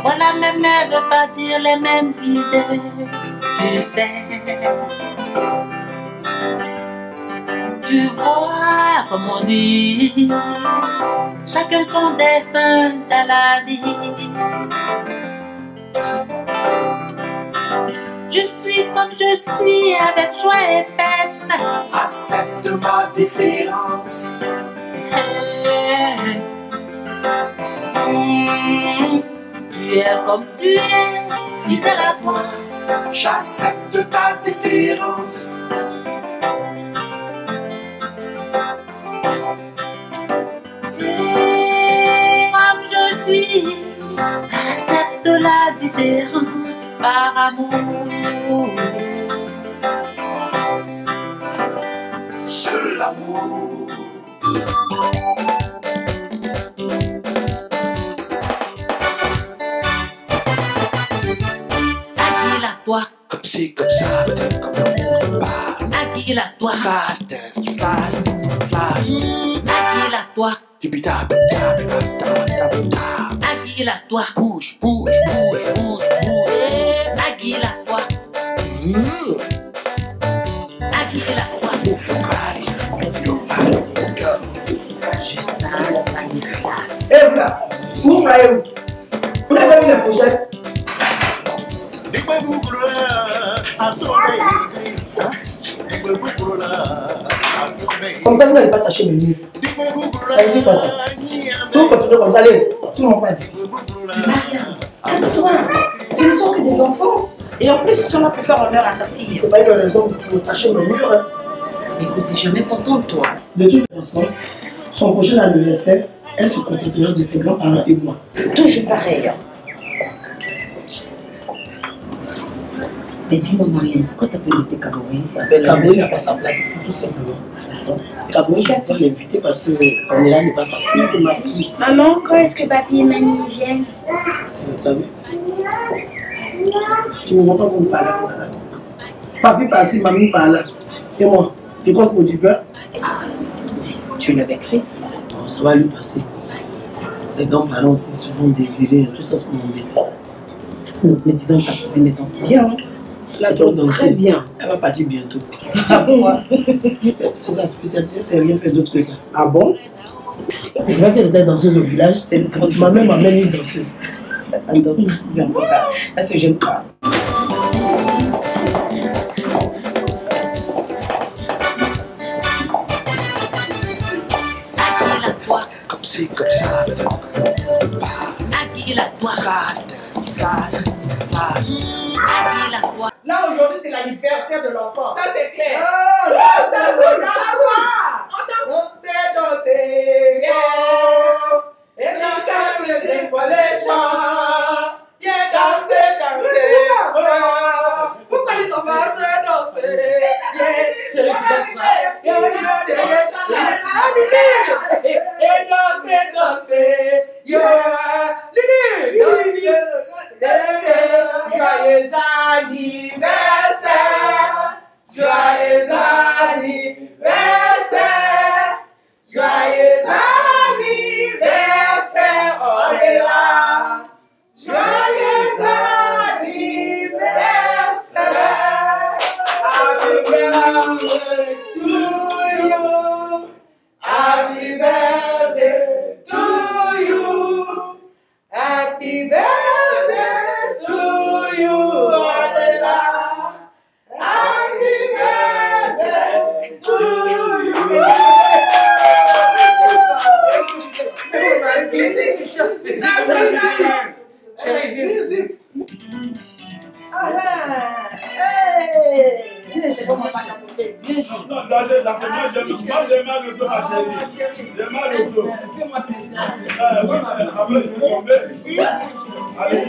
Parfois la même mère veut pas dire les mêmes idées. Tu sais, tu vois, comme on dit, chacun son destin dans la vie. Je suis comme je suis, avec joie et peine. Accepte ma différence. Tu es comme tu es, fidèle à toi. J'accepte ta différence. Comme je suis, accepte la différence par amour. Seul l'amour. Toi. Comme c'est comme ça, peut-être comme l'amour part. Aguila toi. Flash, flash, flash. Aguila toi. Tibita, Aguila toi. bouge, bouge, bouge, bouge, bouge. Aguila toi. Aguila toi. Move your body, move your body. Juste là, Stanislas. Eh là, où voyez-vous? Vous n'avez pas vu la pochette? Comme ça, vous n'allez pas tâcher mes murs. Ça ne fait pas ça. Si vous continuez comme ça, allez, tout le monde pas dit. Maria, calme-toi. Ce ne sont que des enfants. Et en plus, ils sont là pour faire honneur à ta fille. C'est pas une raison pour tâcher mes murs. Hein. Écoute, t'es jamais content de toi. De toute façon, son prochain anniversaire est sous contrôle de ses grands-parents et moi. Toujours pareil. Mais dis-moi, Marianne, pourquoi t'as pu inviter Kaboué? Mais Kaboué n'a pas sa place ici, tout simplement. Kaboué, je dois l'inviter parce que Pamela n'est pas sa fille, c'est ma fille. Maman, quand est-ce que papy et mamie viennent? T'as vu? Tu ne vois pas vous parler avec madame. Papi passe, mamie parle. Et moi, tu comptes pour du beurre? Tu l'as vexé? Non, ça va lui passer. Les grands-parents aussi souvent désirés, tout ça c'est pour m'embêter. Mais dis donc, ta cousine est si bien. Hein? La danse très bien. Elle va partir bientôt. Ah bon? C'est sa spécialité, c'est rien fait d'autre que ça. Ah bon? Je sais pas si elle était danseuse au village. C'est une grande ma mère m'a même une danseuse. Elle danse bien en tout cas. Parce que j'aime pas. Comme c'est comme ça, peut-être comme l'amour part. Aguila toi. Flash, flash, flash. Aguila toi. Là aujourd'hui c'est l'anniversaire de l'enfant. Ça c'est clair. Oh là ça va. On sait danser. Et dans quatre c'est pour les chants. Yeah, danser. Pourquoi les enfants veulent danser? Yeah, danser. Yeah, joyeux anniversaire, joyeux anniversaire, joyeux anniversaire, on est là. Joyeux anniversaire, happy birthday to you, happy birthday to you, happy birthday to you, Adela. Happy birthday to you. Non, là, j'ai mal au dos, ma chérie. J'ai mal au dos. Fais-moi plaisir. Oui, après, je vais tomber. Allez.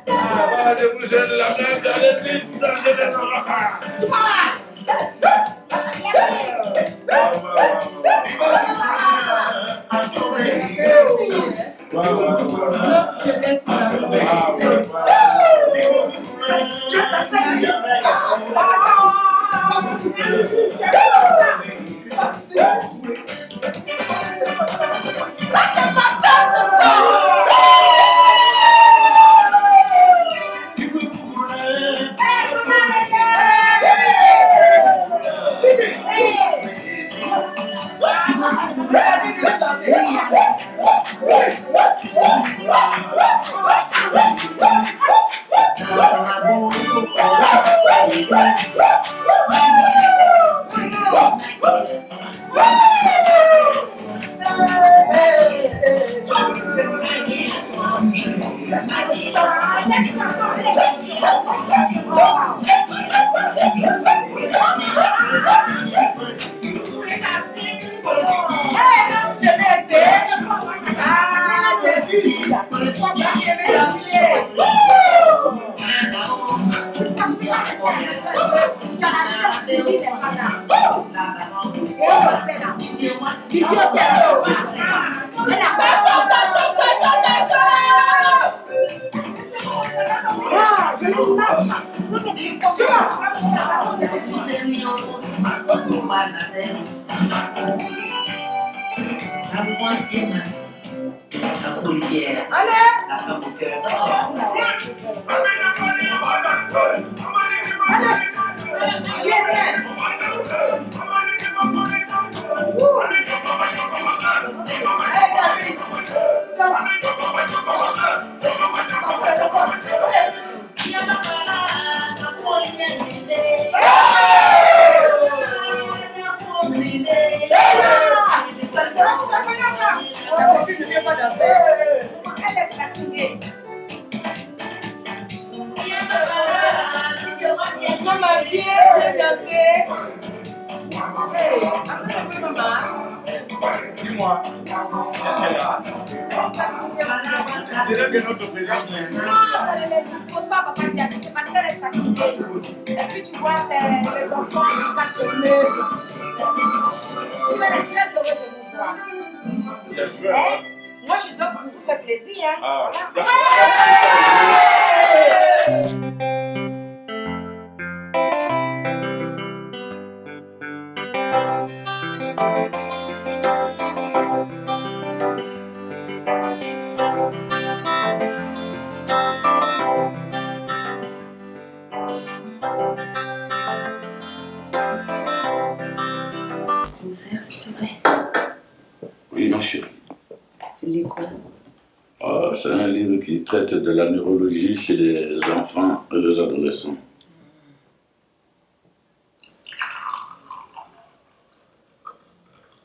Ah, voilà des bouchées de la mer, ça les dit, ça je les Dis-moi, est-ce qu'elle a? Je dirais que notre présence n'est plus. Non, ça ne les dispose pas, papa Diaby, c'est parce qu'elle est fatiguée. Et puis tu vois, c'est les enfants qui cassent le meuble. Si elle est très heureuse de vous voir. J'espère. Moi, je danse pour vous faire plaisir. Hein. Ah, Oui, ma chérie. Tu lis quoi? Oh, c'est un livre qui traite de la neurologie chez les enfants et les adolescents.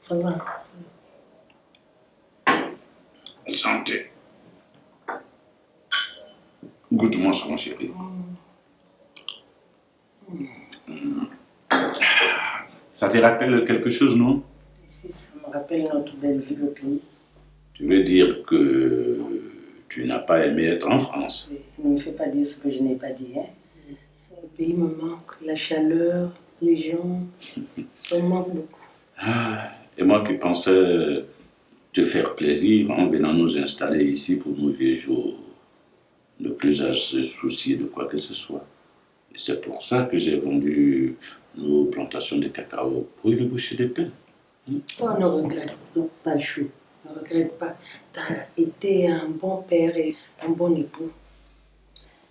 Ça va. Santé. Goûte-moi ça, ma chérie. Ça te rappelle quelque chose, non? Ici, ça me rappelle notre belle vie au pays. Tu veux dire que tu n'as pas aimé être en France? Ne me fais pas dire ce que je n'ai pas dit. Hein. Le pays me manque, la chaleur, les gens, ça me manque beaucoup. Ah, et moi qui pensais te faire plaisir en venant nous installer ici pour nos vieux jours, ne plus à se soucier de quoi que ce soit. Et c'est pour ça que j'ai vendu nos plantations de cacao pour une bouchée de pain. Oh, ne regrette pas, Chou. Ne regrette pas. Tu as été un bon père et un bon époux.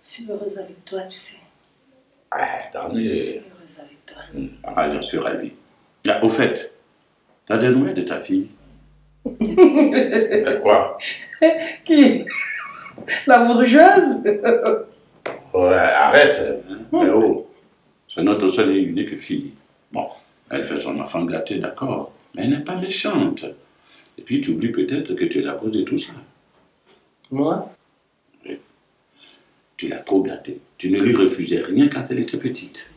Je suis heureuse avec toi, tu sais. Ah, tant mieux. Je suis heureuse avec toi. Ah, j'en suis ravi. Ah, au fait, tu as des nouvelles de ta fille? Quoi? Qui? La bourgeoise? Ouais, arrête. Mais oh, c'est notre seule et unique fille. Bon, elle fait son enfant gâté, d'accord, mais elle n'est pas méchante. Et puis tu oublies peut-être que tu es la cause de tout ça. Moi? Oui. Tu l'as trop gâtée. Tu ne lui refusais rien quand elle était petite.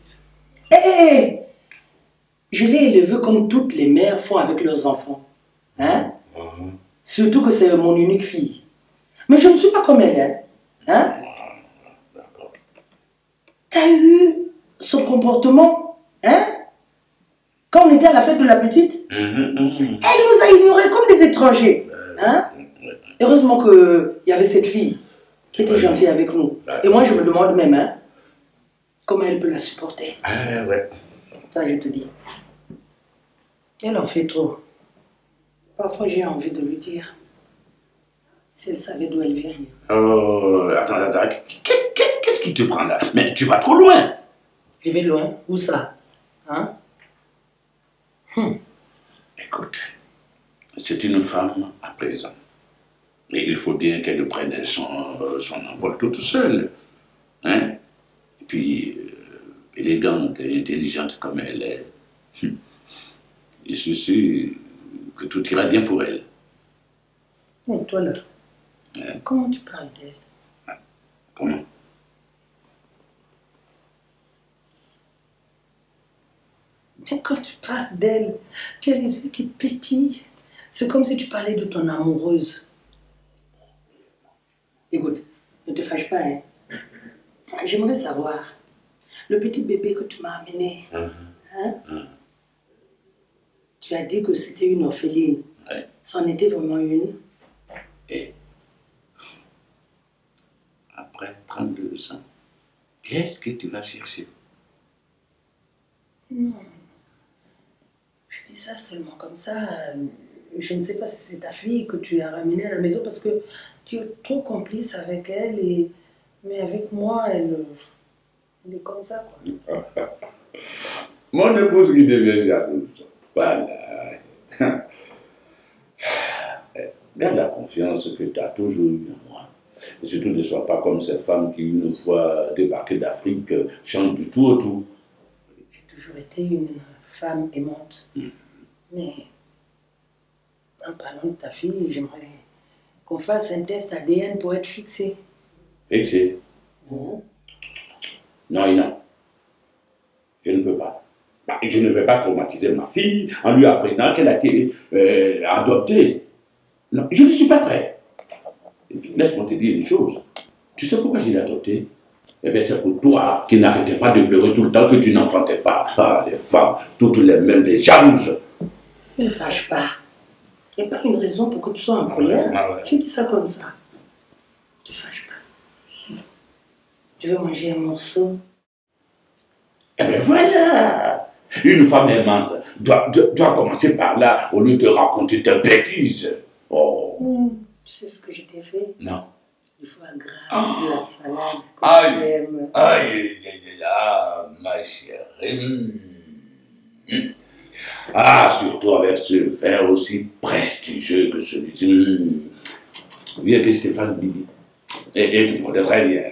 Hé! Je l'ai élevée comme toutes les mères font avec leurs enfants. Hein? Surtout que c'est mon unique fille. Mais je ne suis pas comme elle, hein? D'accord. T'as eu son comportement, hein? Quand on était à la fête de la petite, elle nous a ignorés comme des étrangers, hein? Heureusement qu'il y avait cette fille qui était gentille avec nous. Et moi, je me demande même, hein, comment elle peut la supporter. Ah ouais. Ça, je te dis. Elle en fait trop. Parfois, j'ai envie de lui dire. Si elle savait d'où elle vient. Oh, attends. Qu'est-ce qui te prend là? Mais tu vas trop loin. Je vais loin. Où ça? Hein? Écoute, c'est une femme à présent. Et il faut bien qu'elle prenne son envol toute seule. Hein? Et puis, élégante et intelligente comme elle est, je suis sûr que tout ira bien pour elle. Mais toi là, comment tu parles d'elle? Comment? Mais quand tu parles d'elle, tu as les yeux qui pétillent. C'est comme si tu parlais de ton amoureuse. Écoute, ne te fâche pas, hein. J'aimerais savoir, le petit bébé que tu m'as amené, tu as dit que c'était une orpheline. Ouais. C'en était vraiment une? Et après 32 ans, qu'est-ce que tu vas chercher? Non. Je dis ça seulement comme ça. Je ne sais pas si c'est ta fille que tu as ramenée à la maison parce que tu es trop complice avec elle. Mais avec moi, elle est comme ça, quoi. Mon épouse qui devient jalouse. Voilà. Garde la confiance que tu as toujours eue en moi. Et surtout ne sois pas comme ces femmes qui, une fois débarquées d'Afrique, changent du tout au tout. J'ai toujours été une femme aimante. Mais en parlant de ta fille, j'aimerais qu'on fasse un test ADN pour être fixé. Fixé? Non, je ne peux pas. Je ne vais pas traumatiser ma fille en lui apprenant qu'elle a été adoptée. Non, je ne suis pas prêt. Et puis, laisse-moi te dire une chose. Tu sais pourquoi je l'ai adoptée? Eh bien, c'est pour toi qui n'arrêtais pas de pleurer tout le temps que tu n'enfantais pas. Ah, les femmes, toutes les mêmes, les jalouses. Ne te fâche pas. Il n'y a pas une raison pour que tu sois en colère. Ouais. J'ai dit ça comme ça. Ne te fâche pas. Tu veux manger un morceau? Eh bien, voilà. Une femme aimante doit commencer par là au lieu de raconter des bêtises. Oh. Tu sais ce que je t'ai fait? Non. Il faut aggraver la salade. Aïe, ma chérie. Ah, surtout avec ce verre aussi prestigieux que celui-ci. Viens que je te fasse bibi. Et tu me connais très bien.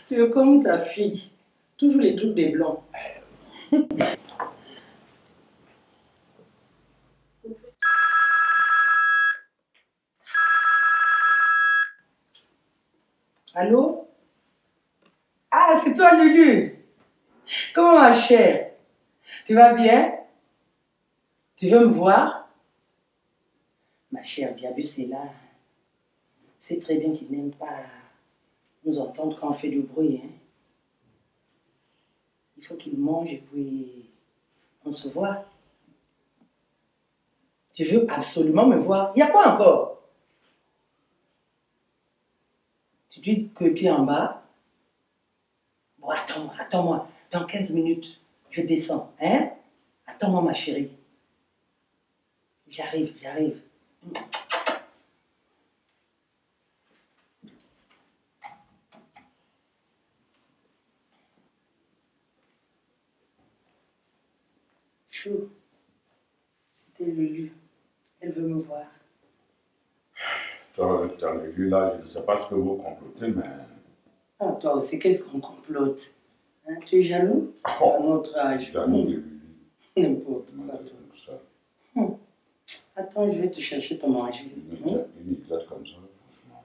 Tu es comme ta fille. Toujours les trucs des blancs. Allô? Ah, c'est toi, Lulu. Comment ma chère? Tu vas bien? Tu veux me voir? Ma chère, Diabus est là. C'est très bien qu'il n'aime pas nous entendre quand on fait du bruit. Hein? Il faut qu'il mange et puis on se voit. Tu veux absolument me voir? Il y a quoi encore? Tu dis que tu es en bas? Bon, attends-moi. Dans 15 minutes, je descends. Hein? Attends-moi, ma chérie. J'arrive. Chou, c'était Lulu. Elle veut me voir. Toi, Lulu, là, je ne sais pas ce que vous complotez, mais... Ah, toi aussi, qu'est-ce qu'on complote? Hein? Tu es jaloux? À notre âge. Jaloux de Lulu. N'importe quoi, toi. Attends, je vais te chercher ton manger. Une idiote comme ça, franchement.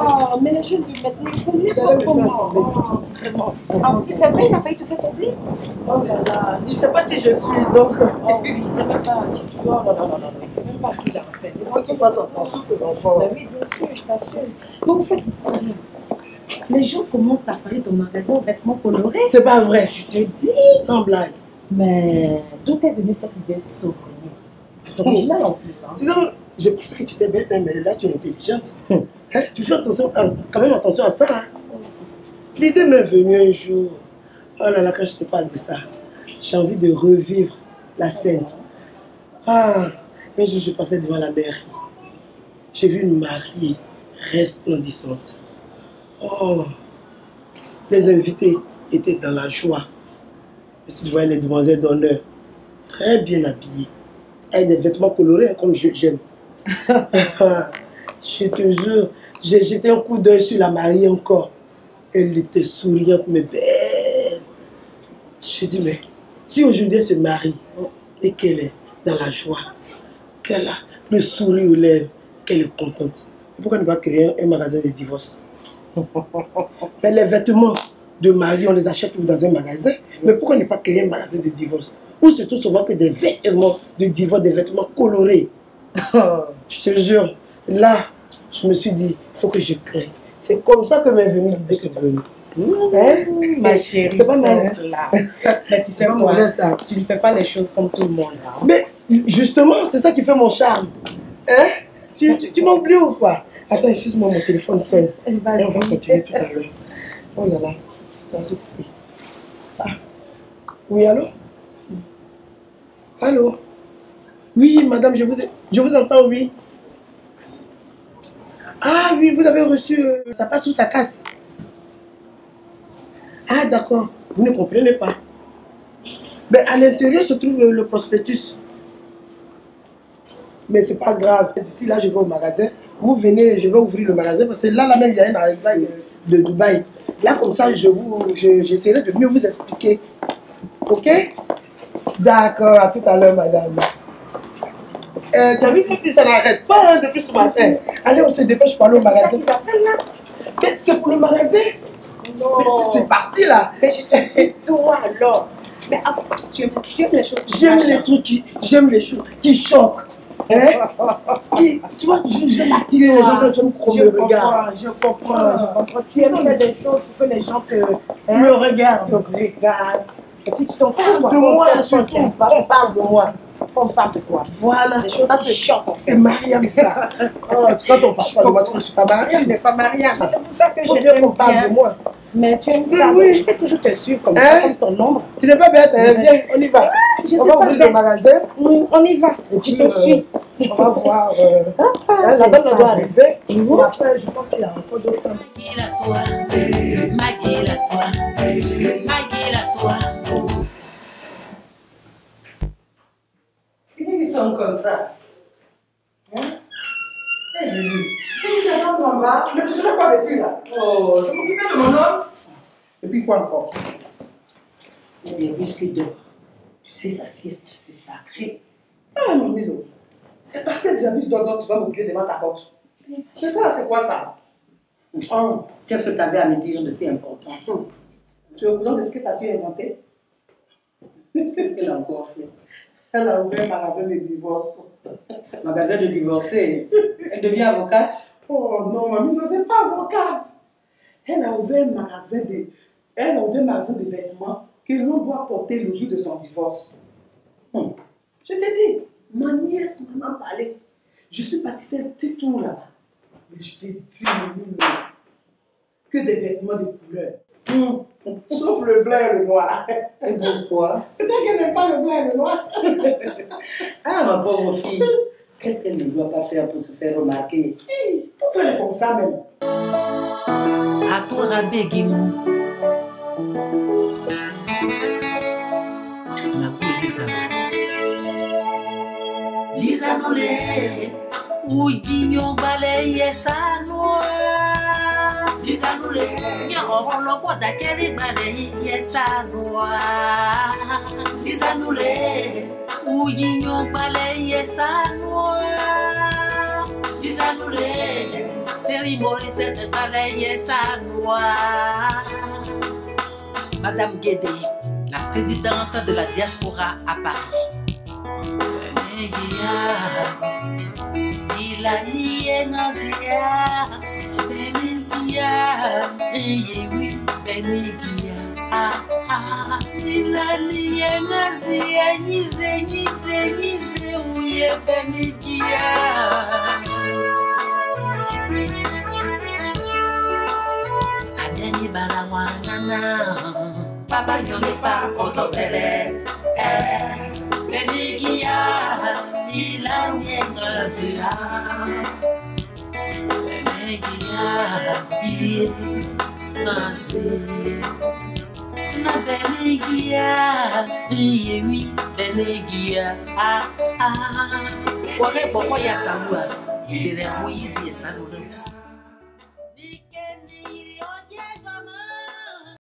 Oh, mais les jeunes de maintenant, ils connaissent pas comment. Oh, vraiment. En plus, c'est vrai, il a failli te faire tomber. Oh là là. Il ne sait pas qui je suis, donc. Oh oui, il ne sait même pas qui tu es. Oh non, non, non, non, il ne sait même pas qui il a fait. Il faut qu'il fasse attention, ces enfants. Ben oui, bien sûr, je t'assure. Mais vous faites les gens commencent à parler de ton magasin aux vêtements colorés. C'est pas vrai. Je te dis. Sans blague. Mais d'où est venue cette idée saugrenue? C'est original en plus. Hein. Je pense que tu t'es bête, mais là tu es intelligente. Hein? Tu fais attention, quand même attention à ça. Hein? Aussi. L'idée m'est venue un jour. Oh là là, quand je te parle de ça, j'ai envie de revivre la scène. Ah, un jour je passais devant la mairie. J'ai vu une mariée resplendissante. Oh, les invités étaient dans la joie. Et tu voyais les demoiselles d'honneur, très bien habillées, avec des vêtements colorés comme j'aime. Je te jure, j'ai jeté un coup d'œil sur la mariée encore. Elle était souriante, mais belle. Je me dis, mais si aujourd'hui elle se marie et qu'elle est dans la joie, qu'elle a le sourire aux lèvres, qu'elle est contente, pourquoi ne pas créer un magasin de divorce? Mais les vêtements de mariée, on les achète dans un magasin, mais pourquoi ne pas créer un magasin de divorce? Ou c'est tout souvent que des vêtements de divorce, des vêtements colorés. Je te jure, là, je me suis dit, il faut que je crée. C'est comme ça que m'est venue l'idée que venue. Hein? Ma chérie, c'est pas mal. Là. Mais tu sais quoi, tu ne fais pas les choses comme tout le monde. Là. Mais justement, c'est ça qui fait mon charme. Hein? Tu m'as oublié ou quoi? Attends, excuse-moi, mon téléphone sonne. Et on va continuer tout à l'heure. Oh là là, ça s'est coupé. Ah. Oui, allô? Allô? Oui, madame, je vous entends, oui. Ah oui, vous avez reçu, ça passe ou ça casse? Ah d'accord, vous ne comprenez pas. Mais à l'intérieur se trouve le prospectus. Mais c'est pas grave. D'ici là, je vais au magasin. Vous venez, je vais ouvrir le magasin parce que là même, il y a un arrivage de Dubaï. Là, comme ça, j'essaierai de mieux vous expliquer. Ok? D'accord, à tout à l'heure, madame. Tu as vu que ça n'arrête pas hein, depuis ce matin. Allez, on se dépêche pour aller au magasin. C'est ça qu'ils appellent là. Mais c'est pour le magasin. Non. Mais c'est parti là. Mais je te dis, toi alors. Mais tu aimes les choses qui j'aime les trucs j'aime les choses qui choquent. Hein? Tu vois, j'aime attirer les gens, j'aime qu'on me regarde. Je comprends. Tu aimes faire des choses pour que les gens me regardent. Et puis tu t'en fous de moi, surtout. On parle de moi. On parle de toi. Voilà. Les choses qui choquent. C'est Mariam ça. Oh, c'est pas ton papa de moi, je ne suis pas Mariam. Tu n'es pas Mariam. C'est pour ça que je t'aime bien. Parle de moi. Mais tu aimes ça. Oui. Je peux toujours te suivre comme ça, comme ton ombre. Tu n'es pas bête, hein? Viens, on y va. On va ouvrir le magasin. On y va. Je te suis. On va voir. La dame doit arriver. Et après, je pense qu'il y a encore d'autres femmes. Maguila toi. Ils sont comme ça. Hein? Mais tu serais pas avec lui là? Oh, je m'occupais de mon homme. Et puis quoi encore? Il y a plus que dehors. Tu sais, sa sieste, c'est sacré. Ah, mon Milo. C'est parce que Diabus dont tu vas m'oublier devant ta boxe. Mais ça, c'est quoi ça? Oh, qu'est-ce que tu avais à me dire de si important? Tu es au courant de ce que ta fille a inventé? Qu'est-ce qu'elle a encore fait? Elle a ouvert un magasin de divorce. Magasin de divorcés. Elle devient avocate? Oh non, mamie, non, c'est pas avocate. Elle a ouvert un magasin de vêtements que l'on doit porter le jour de son divorce. Je t'ai dit, ma nièce m'en a parlé. Je suis partie faire un petit tour là-bas. Mais je t'ai dit, mamie, que des vêtements de couleur. Sauf le blanc et le noir. Et pourquoi? Peut-être qu'elle n'aime pas le blanc et le noir. Ah, ma pauvre fille, qu'est-ce qu'elle ne doit pas faire pour se faire remarquer? Pourquoi elle est comme ça même? À toi, Rabé Guimou. Lisa Noulé, oui, guignon balai, ça noir. Lisa Noulé, y'a un lobo d'accueil balai, ça noir. Lisa Noulé, oui, guignon balai, ça noir. Lisa Noulé, c'est Marie Maurice de Balaye Sanois. Madame Guédé, la présidente de la diaspora à Paris. Il a nié Nazia, Benigia, oui, Benigia. Il a nié Nazia, Nise, oui, Benigia. Adeni Balawanana, Papa Yoni pas Kotobele, Benigia. Il a nié Nazia, Benigia, na Benigia, oui, Benigia. Pourquoi il y a ça? Il est Moïse et ça nous